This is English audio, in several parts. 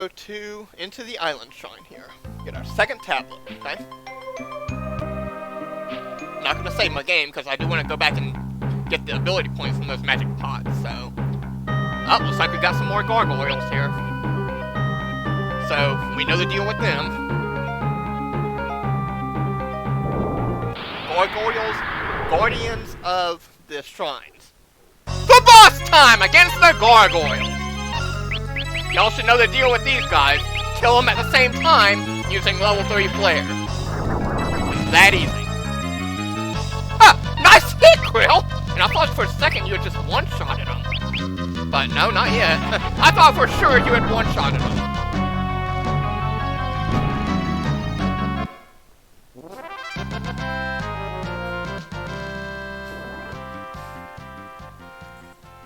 into the island shrine here. Get our second tablet, okay? Not gonna save my game because I do want to go back and get the ability points from those magic pots, so. Oh, looks like we got some more gargoyles here. So, we know the deal with them. Gargoyles, guardians of the shrines. The boss time against the gargoyles! Y'all should know the deal with these guys. Kill them at the same time using level 3 flare. It's that easy. Ah! Nice hit, Krill! And I thought for a second you had just one-shotted them. But no, not yet. I thought for sure you had one-shotted them.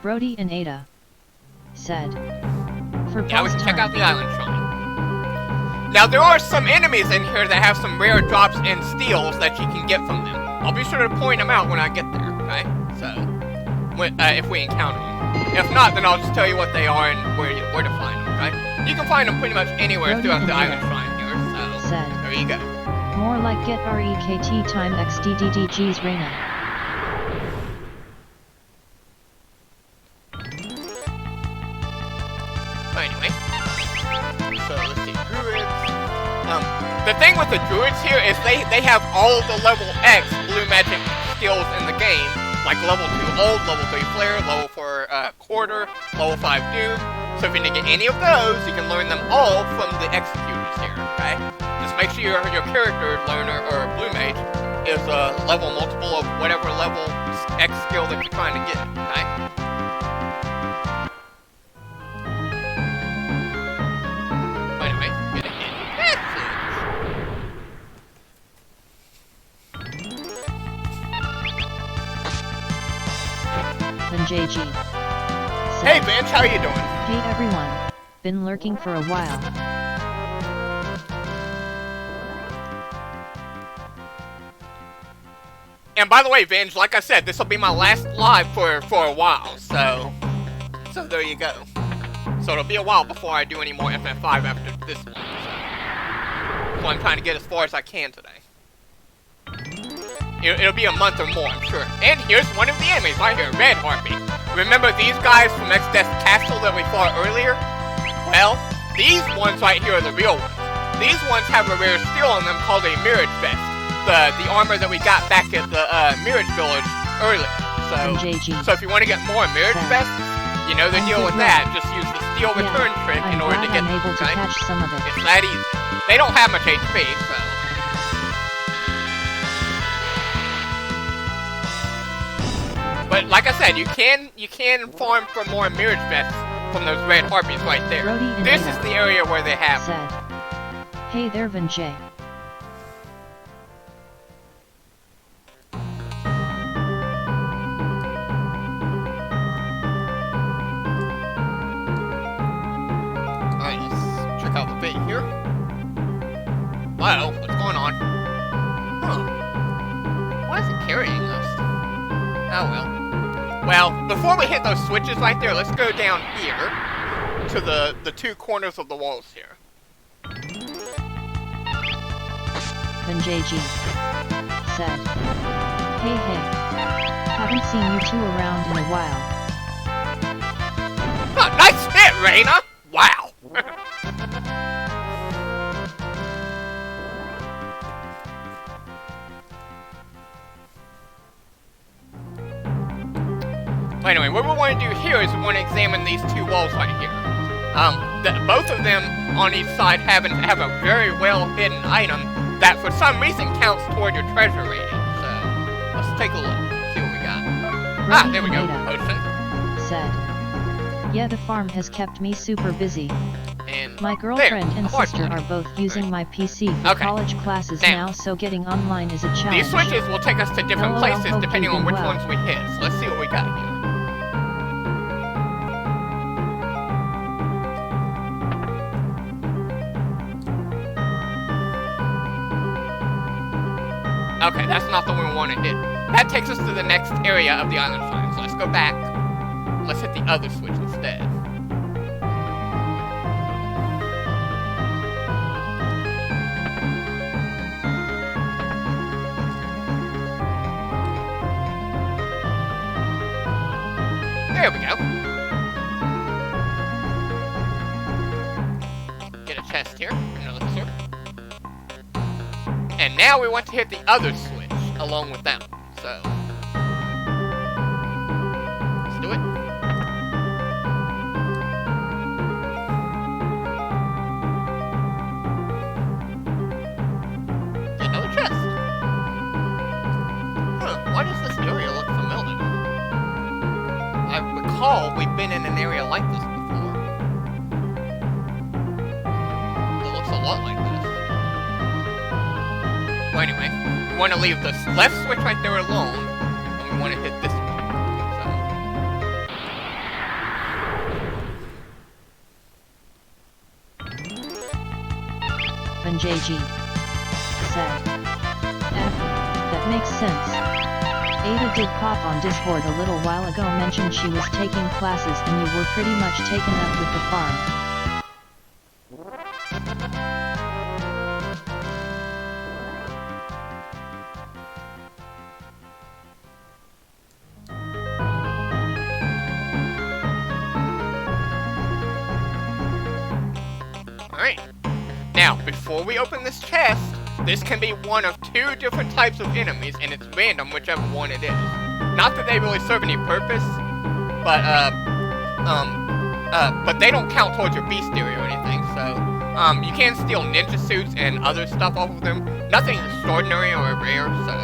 Brody and Ada said, for yeah, we can check out the island shrine. Now, there are some enemies in here that have some rare drops and steals that you can get from them. I'll be sure to point them out when I get there, okay? So, if we encounter them. If not, then I'll just tell you what they are and where to find them, okay? You can find them pretty much anywhere Brody throughout the island shrine here, so said, there you go. More like get REKT time XDDDG's Reina. Anyway, so let's see, druids. The thing with the druids here is they have all of the level X blue magic skills in the game, like level 2 ult, level 3 flare, level 4 quarter, level 5 doom. So if you didn't get any of those, you can learn them all from the executors here, okay? Just make sure your character learner or blue mage is a level multiple of whatever level X skill that you're trying to get, okay? JG. Hey Vince, how you doing? Hey everyone. Been lurking for a while. And by the way, Vince, like I said, this will be my last live for a while, so there you go. So it'll be a while before I do any more FF5 after this one. So I'm trying to get as far as I can today. It'll be a month or more, I'm sure. And here's one of the enemies right here, Red Harpy. Remember these guys from X-Death Castle that we fought earlier? Well, these ones right here are the real ones. These ones have a rare skill on them called a Mirage vest. The armor that we got back at the Mirage village earlier. So if you want to get more Mirage vests, you know the deal with that. Just use the steel return trick in order to get them, okay? It's that easy. They don't have much HP, so... But like I said, you can farm for more Mirage vests from those red harpies right there. This is the area where they have them. Hey there, Vinjay. Alright, let's check out the bait here. Wow, what's going on? Huh. Why is it carrying us? Oh well. Well, before we hit those switches right there, let's go down here to the two corners of the walls here. Then JG said, hey, haven't seen you two around in a while. Oh, nice hit, Reina! Wow! Anyway, what we want to do here is we want to examine these two walls right here. Both of them on each side have a very well hidden item that for some reason counts toward your treasure rating. So let's take a look, see what we got. There we go. Potion. Said, yeah, the farm has kept me super busy. And my girlfriend and sister are both using my PC for college classes now, so getting online is a challenge. These switches will take us to different places depending on which ones we hit. So let's see what we got here. Okay, that's not the one we want to hit. That takes us to the next area of the island shrine. So let's go back. Let's hit the other switch instead. chest here. Another sword. And now we want to hit the other switch along with that one. So let's do it. Another chest. Huh, why does this area look familiar? I recall we've been in an area like this before. It looks a lot like this. Well, anyway, we want to leave the left switch right there alone, and we want to hit this one. And JG said, that makes sense. Ada did pop on Discord a little while ago, mentioned she was taking classes and you were pretty much taken up with the farm. Alright. Now, before we open this chest, this can be one of two different types of enemies, and it's random whichever one it is. Not that they really serve any purpose, but they don't count towards your beast theory or anything, so, you can steal ninja suits and other stuff off of them. Nothing extraordinary or rare, so,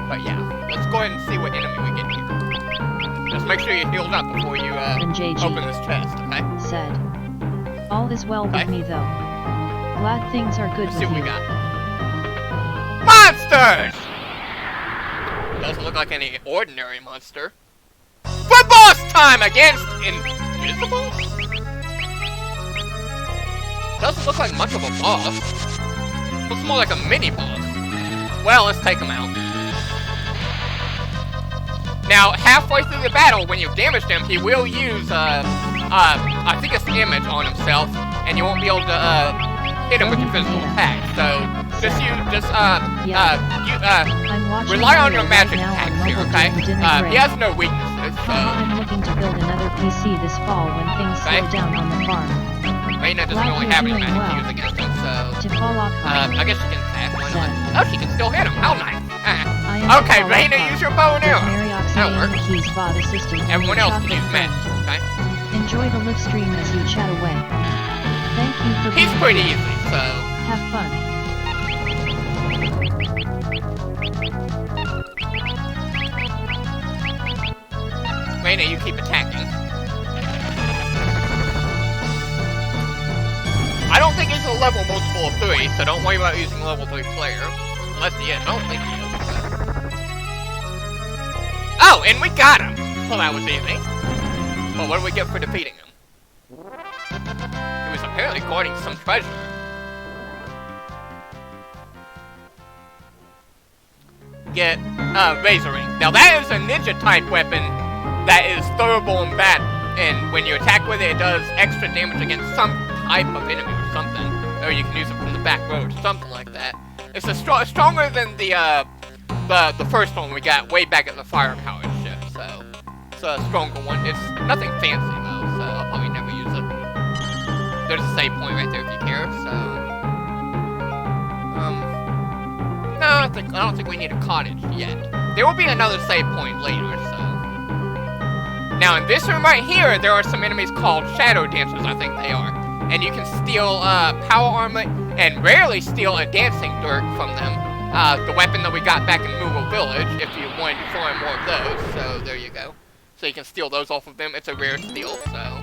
but yeah. Let's go ahead and see what enemy we get here. Just make sure you're healed up before you, open this chest, okay? Said, all is well with me though. Glad things are good with you. Let's see what we got. Monsters! Doesn't look like any ordinary monster. For boss time against Invisible? Doesn't look like much of a boss. Looks more like a mini boss. Well, let's take him out. Now, halfway through the battle, when you've damaged him, he will use, I think it's image on himself, and you won't be able to, hit him with your physical attack. So, rely on your magic attacks here, okay? He has no weaknesses, so... I'm looking to build another PC this fall when things slow down on the farm. Reina doesn't really have any magic to use against him, so... I guess she can attack one. Oh, she can still hit him. How nice. Okay, Reina, use your bow and arrow. That'll work. Everyone else can use magic, okay? Enjoy the live stream as you chat away. Thank you for He's pretty easy, so... Have fun. Reina, you keep attacking. I don't think he's a level multiple of 3, so don't worry about using level 3 player. Unless he is. I don't think he is. Oh, and we got him! Well, that was easy. Well, what do we get for defeating him? He was apparently guarding some treasure. Get, Razor Ring. Now that is a ninja type weapon that is throwable in battle. And when you attack with it, it does extra damage against some type of enemy or something. Or you can use it from the back row or something like that. It's stronger than the first one we got way back at the firepower ship, so it's a stronger one. It's nothing fancy though, so I'll probably never use it. There's a save point right there if you care, so no, I don't think we need a cottage yet. There will be another save point later, so. Now in this room right here, there are some enemies called Shadow Dancers, I think they are. And you can steal power armor and rarely steal a dancing Dirk from them. The weapon that we got back in Moogle Village, if you wanted to find more of those, so there you go. So you can steal those off of them, it's a rare steal, so.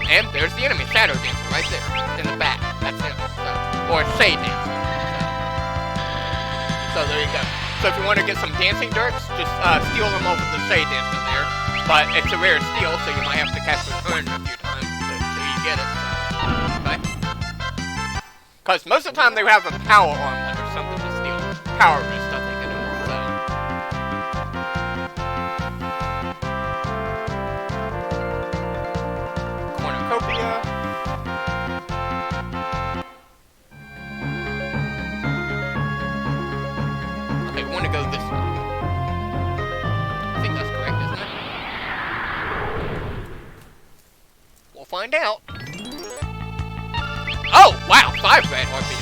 And there's the enemy, Shadow Dancer, right there, in the back, that's him, so. Or Shade Dancer, so there you go. So if you want to get some dancing Dirks, just steal them off of the Shade Dancer there. But it's a rare steal, so you might have to cast Return a few times until you get it, okay? Because most of the time they have a power armlet or something to steal. Power wrist, I think it is, so. Cornucopia. Okay, we want to go this way. I think that's correct, isn't it? We'll find out. Oh, wow, 5 red Harpy.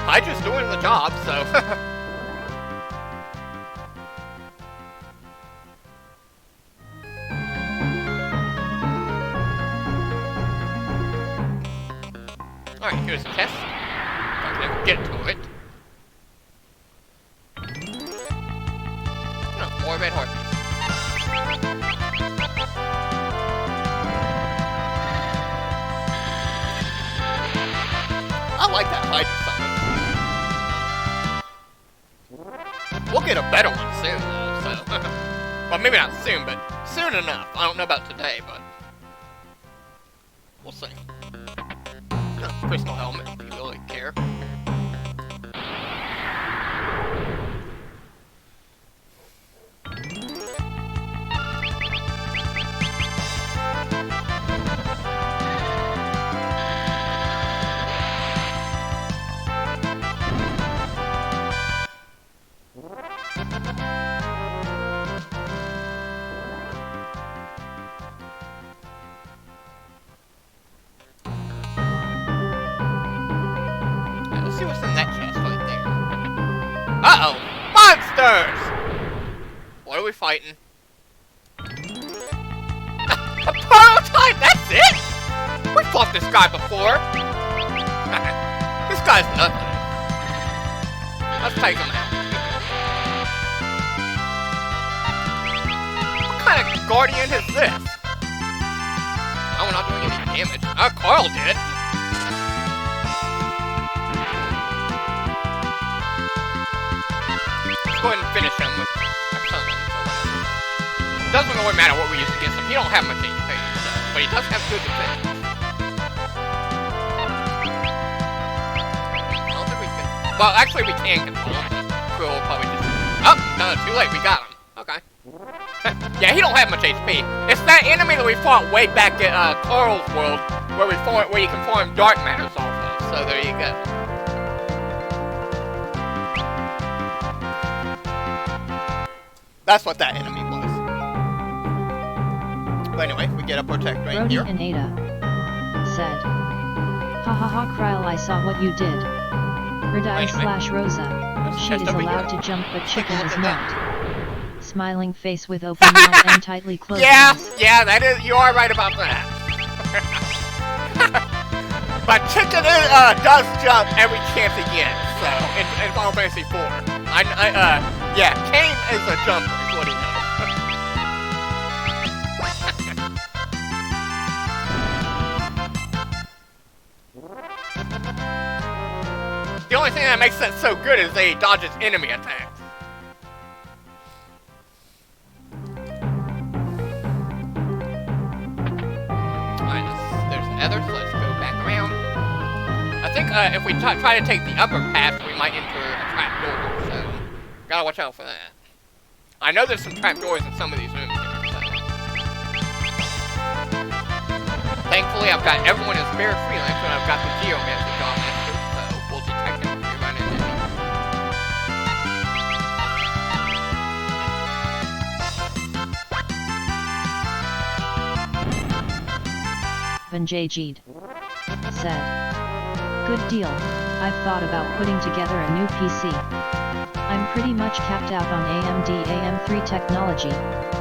Hydra's doing the job, so. Alright, here's a test. If I can ever get to it. No, more red Harpies. I like that Hydra summon. We'll get a better one soon, though, so. Well, maybe not soon, but soon enough. I don't know about today, but. We'll see. Crystal helmet, if you really care. Uh-oh! Monsters! What are we fighting? A prototype! That's it? We fought this guy before. This guy's nothing. Let's take him out. What kind of guardian is this? Oh, we're not doing any damage. Oh, Carl did. Go ahead and finish him with our summons or whatever. Doesn't really matter what we use against him. He don't have much HP, so, but he does have good defense. I don't think we can. Well, actually, we can control him, but we'll probably just. Oh, no, too late. We got him. Okay. Yeah, he don't have much HP. It's that enemy that we fought way back at Carl's world, where you can farm dark matters off of. So there you go. That's what that enemy was. But anyway, we get a protect right Brody here. and Ada said, "Ha ha ha, Kryl, I saw what you did. Redeye / Rosa. She is allowed to jump, but Chicken is not." Smiling face with open mouth and tightly closed eyes. Yeah, that is. You are right about that. But Chicken does jump every chance he gets. So in Final Fantasy IV, yeah, Kane is a jumper, is what he knows. The only thing that makes that so good is they dodges enemy attacks. Alright, there's the others, let's go back around. I think if we try to take the upper path, we might enter a trap door, so gotta watch out for that. I know there's some trapdoors in some of these rooms here, so. Thankfully, I've got everyone in spare freelance, and I've got the geomancer master, so we'll detect him if we run into him. Vanjajid said, "Good deal. I've thought about putting together a new PC. I'm pretty much capped out on AMD AM3 technology,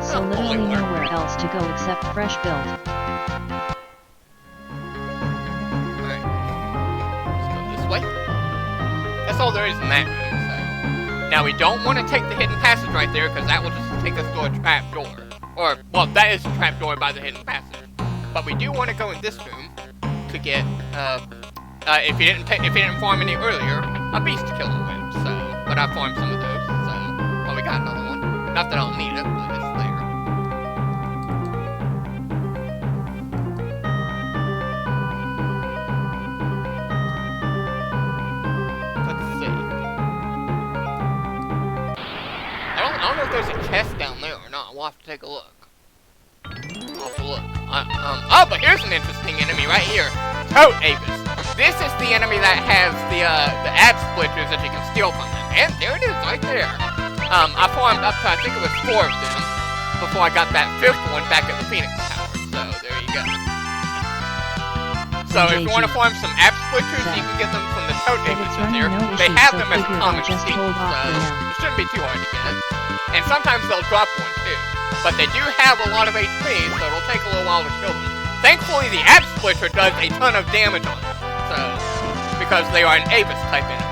so literally nowhere else to go except fresh build." Alright. Let's go this way. That's all there is in that room, so. Now, we don't want to take the hidden passage right there, because that will just take us to a trap door. Or, well, that is a trap door by the hidden passage. But we do want to go in this room to get, if you didn't farm any earlier, a beast killer whip, so. But I farmed some of those, so. Well, we got another one. Not that I don't need it, but it's there. Let's see. I don't know if there's a chest down there or not. We'll have to take a look. I'll have to look. Oh, but here's an interesting enemy right here. Tote Avis. This is the enemy that has the ab splitters that you can steal from them. And there it is, right there. I farmed up to, I think it was 4 of them, before I got that 5th one back at the Phoenix Tower. So, there you go. So, if you want to farm some app splitters, you can get them from the Tote Avis there. They have them as a common sheet, so it shouldn't be too hard to get. And sometimes they'll drop one, too. But they do have a lot of HP, so it'll take a little while to kill them. Thankfully, the app splitter does a ton of damage on them, so, because they are an Avis type enemy.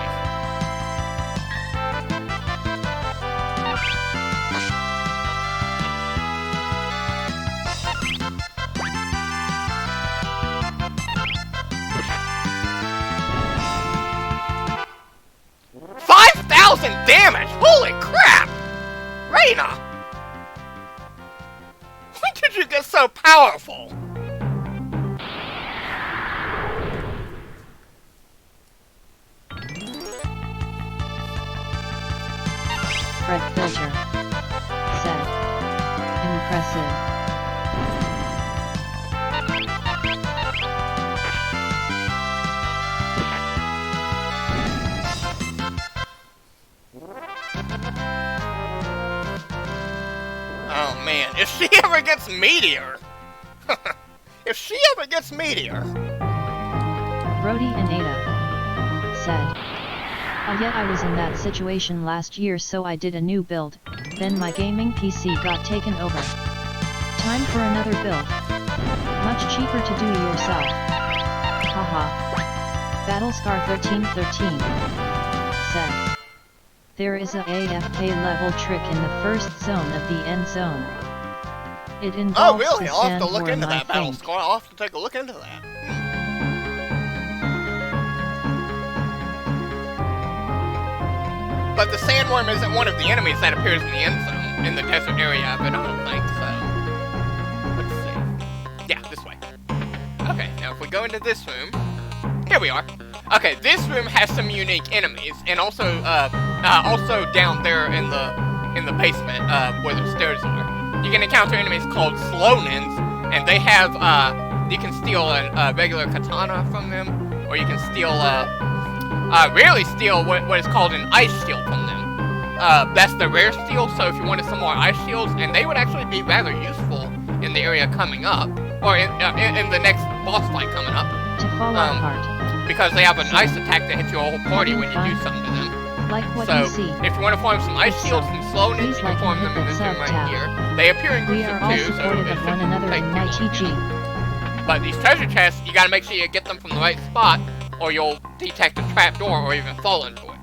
5,000 damage! Holy crap! Reina! When did you get so powerful? Fred Filter said, impressive. Oh man, if she ever gets Meteor! If she ever gets Meteor! Brody and Ada said, yet I was in that situation last year, so I did a new build, then my gaming PC got taken over. Time for another build. Much cheaper to do yourself. Haha. Battlescar 1313 said, there is a AFK level trick in the first zone of the end zone. It involves oh really? the I'll have to look sandworm, into that, I think. Battlescar. I'll have to take a look into that. But the sandworm isn't one of the enemies that appears in the end zone, in the desert area, but I don't think so. Let's see. Yeah, this way. Okay, now if we go into this room, here we are. Okay, this room has some unique enemies, and also down there in the basement, where the stairs are, you can encounter enemies called Slownins, and they have you can steal a regular katana from them, or you can steal rarely steal what is called an ice shield from them. That's the rare steal, so if you wanted some more ice shields, and they would actually be rather useful in the area coming up, or in the next boss fight coming up. To fall apart. Because they have an ice attack that hits your whole party when you do something to them. Like what so, you see. if you want to farm some ice shields and Slownin, you can farm them in this room right here. They appear in groups of 2, so it shouldn't take too long. But these treasure chests, you gotta make sure you get them from the right spot, or you'll detect a trapdoor or even fall into it.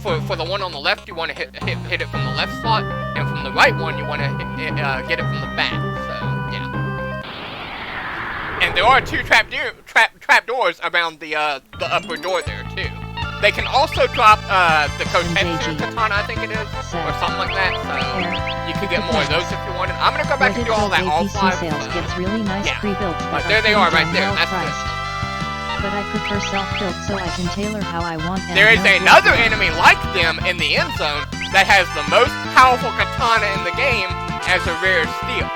For the one on the left, you want to hit it from the left slot, and from the right one, you want to get it from the back. So yeah. And there are 2 trapdoors around the upper door there too. They can also drop the Kotetsu katana, I think it is, or something like that. So you could get more of those if you wanted. I'm gonna go back and do all that offline. Gets really nice pre-builds. But there they are right there. That's good. But I prefer self-built so I can tailor how I want. There is another enemy like them in the end zone that has the most powerful katana in the game as a rare steal.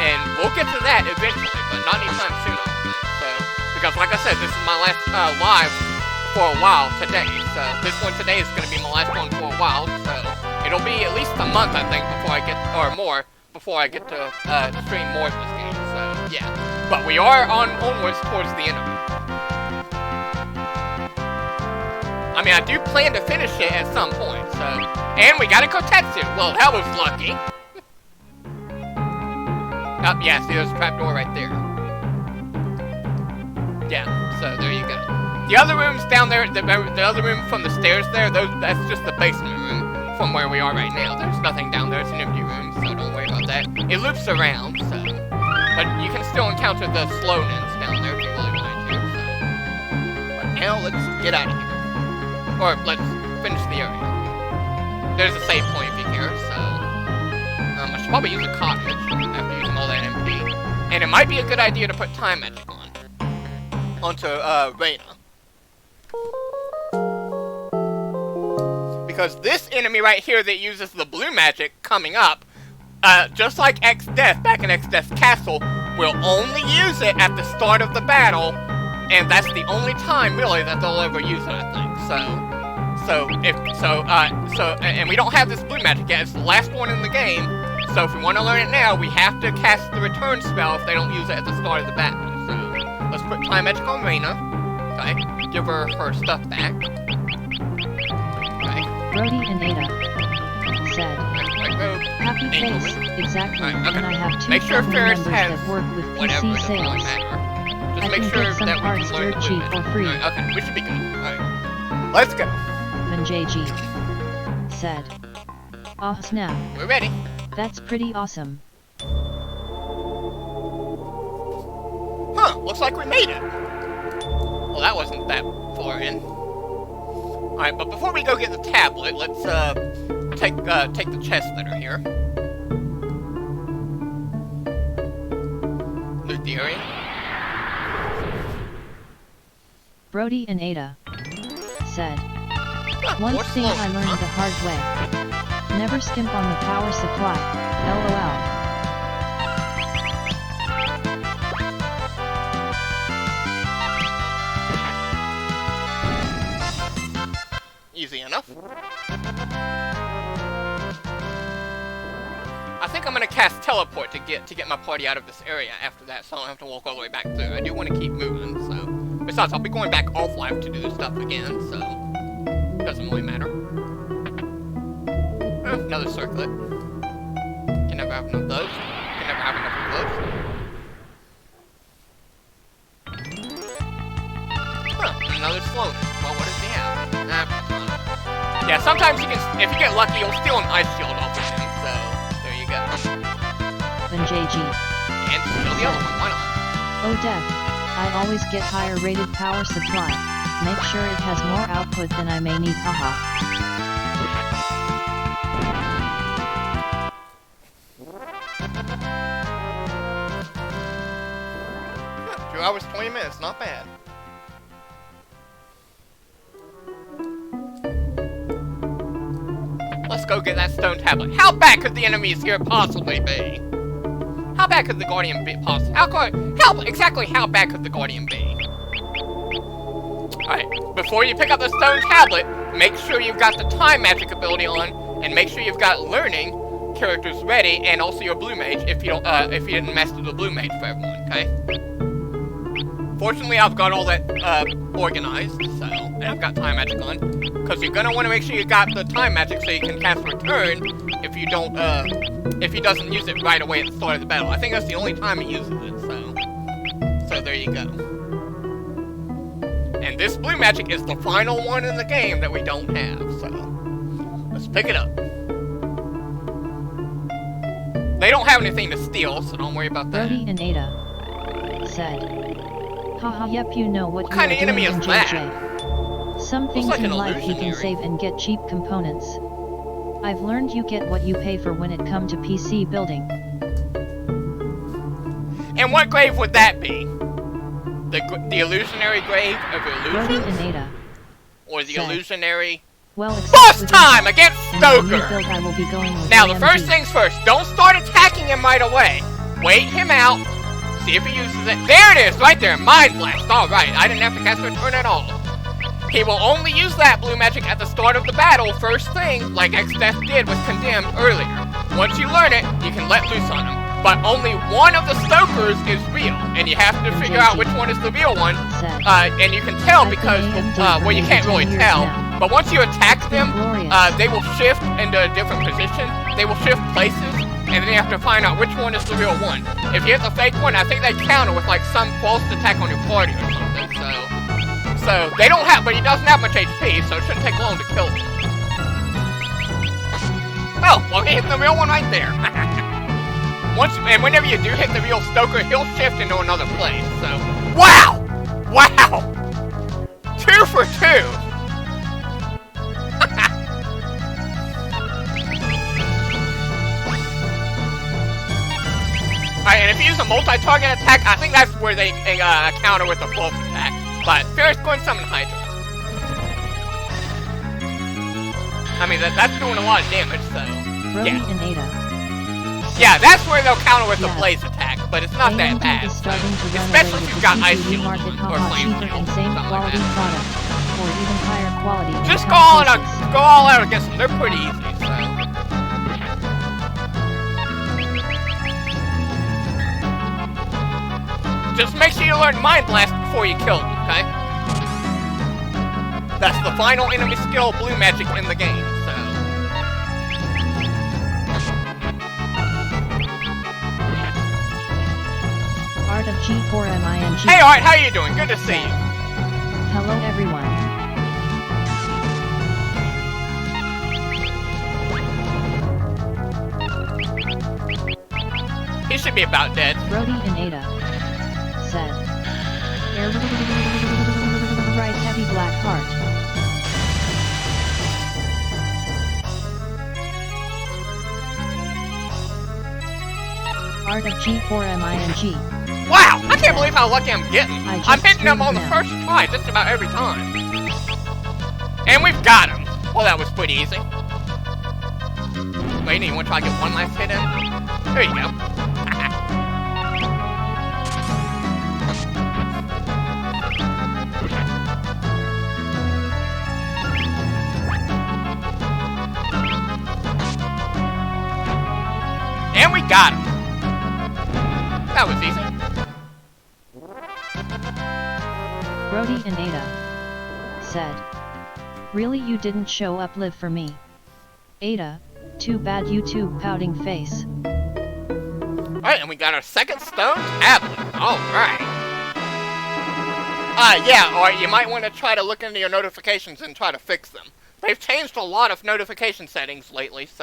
And we'll get to that eventually, but not anytime soon, I don't think. So, because like I said, this is my last live for a while today. So this one today is going to be my last one for a while. So it'll be at least a month, I think, before I get, or more, before I get to stream more of this game. So yeah, but we are onwards towards the end of it. I mean, I do plan to finish it at some point. So, and we got a Kotetsu. Well, that was lucky. Oh, yeah, see, there's a trapdoor right there. Yeah, so there you go. The other rooms down there, the other room from the stairs there, that's just the basement room from where we are right now. There's nothing down there, it's an empty room, so don't worry about that. It loops around, so. But you can still encounter the Slownins down there if you really wanted to, so. But now, let's get out of here. Or, let's finish the area. There's a save point if you care, so. I should probably use a cottage after using all that MP. And it might be a good idea to put time magic onto Reina. Because this enemy right here that uses the blue magic coming up, just like X-Death back in X-Death's castle, will only use it at the start of the battle, and that's the only time really that they'll ever use it, I think. And we don't have this blue magic yet. It's the last one in the game. So if we want to learn it now, we have to cast the return spell if they don't use it at the start of the battle. So let's put time magic on Reina. Okay, give her stuff back. Okay. Brody and Ada said, happy face, exactly, okay. And I have 2 make sure family Ferris members has that work with whatever, PC doesn't really sales. matter. Just I make can sure get some that we parts can learn dirt cheap or free. Okay, we should be good. Alright. Let's go. Van JG said, oh snap. We're ready. That's pretty awesome. Huh, looks like we made it. Well, that wasn't that far in. Alright, but before we go get the tablet, let's take the chest that are here. Loot the area. Brody and Ada said, Huh, one more thing I learned the hard way. Never skimp on the power supply, LOL. Easy enough. I think I'm gonna cast teleport to get my party out of this area after that, so I don't have to walk all the way back through. I do want to keep moving, so. Besides, I'll be going back off live to do this stuff again, so it doesn't really matter. Oh, another circlet. Can never have enough of those. Can never have enough of those. Huh, another Slownin. Well, what does he have? Yeah, sometimes you can, if you get lucky, you'll steal an ice shield off of him, so there you go. Van JG And steal the other one, why not? oh Dev, I always get higher rated power supply. Make sure it has more output than I may need, haha. 2 hours, 20 minutes, not bad. Let's go get that stone tablet. How bad could the enemies here possibly be? How bad could the Guardian be possibly? Exactly how bad could the Guardian be? Alright, before you pick up the stone tablet, make sure you've got the time magic ability on, and make sure you've got learning characters ready, and also your blue mage if you don't if you didn't master the blue mage for everyone, okay? Fortunately, I've got all that organized, so, and I've got time magic on, because you're gonna want to make sure you got the time magic so you can cast return if you don't, if he doesn't use it right away at the start of the battle. I think that's the only time he uses it, so there you go. And this blue magic is the final one in the game that we don't have, so let's pick it up. They don't have anything to steal, so don't worry about that. Brody and Ada said, haha, yep, you know what kind of enemy is that? Some things like in an life you can illusionary. save and get cheap components. I've learned you get what you pay for when it come to PC building. And what grave would that be? The illusionary grave of Brody and illusions? Ada Or the said, illusionary... well, Boss time against and the new Stoker! build I will be going with Now, the AMD. first things first, don't start attacking him right away. Wait him out, see if he uses it. There it is, right there, Mind Blast. Alright, I didn't have to cast Return at all. He will only use that blue magic at the start of the battle, first thing, like X-Death did with Condemned earlier. Once you learn it, you can let loose on him. But only one of the Stokers is real, and you have to figure out which one is the real one. And you can tell because, well, you can't really tell. But once you attack them, they will shift into a different position. They will shift places, and then you have to find out which one is the real one. If you hit the fake one, I think they counter with like some false attack on your party or something. So they don't have, but he doesn't have much HP, so it shouldn't take long to kill him. Oh, well, he hit the real one right there. And whenever you do hit the real Stoker, he'll shift into another place. So, wow, 2 for 2. Alright, and if you use a multi-target attack, I think that's where they counter with a false attack. But Ferris, go and summon Hydra. I mean, that's doing a lot of damage, so Brody yeah. and Ada. Yeah, that's where they'll counter with the Yeah. blaze attack, but it's not that AMD bad. is starting to run Especially away if with you've got the Ice PC Shield market, on, or haha, Flame cheaper Shield, and same something like quality that. product. or even higher quality. Just go all out against them. They're pretty easy, so. Just make sure you learn Mind Blast before you kill them, okay? That's the final enemy skill blue magic in the game, so. Art of G4MING. Hey Art, how you doing? Good to see you. Hello everyone. He should be about dead. Brody and Ada said. Right heavy black heart. Art of G4MING. Wow! I can't believe how lucky I'm getting. I'm hitting them on the now. first try just about every time. And we've got him. Well, that was pretty easy. Lady, you want to try to get one last hit in? There you go. And we got him. That was easy. Brody and Ada said. Really, you didn't show up live for me. Ada, too bad, YouTube pouting face. Alright, and we got our second stone tablet. Alright. Yeah, or you might want to try to look into your notifications and try to fix them. They've changed a lot of notification settings lately, so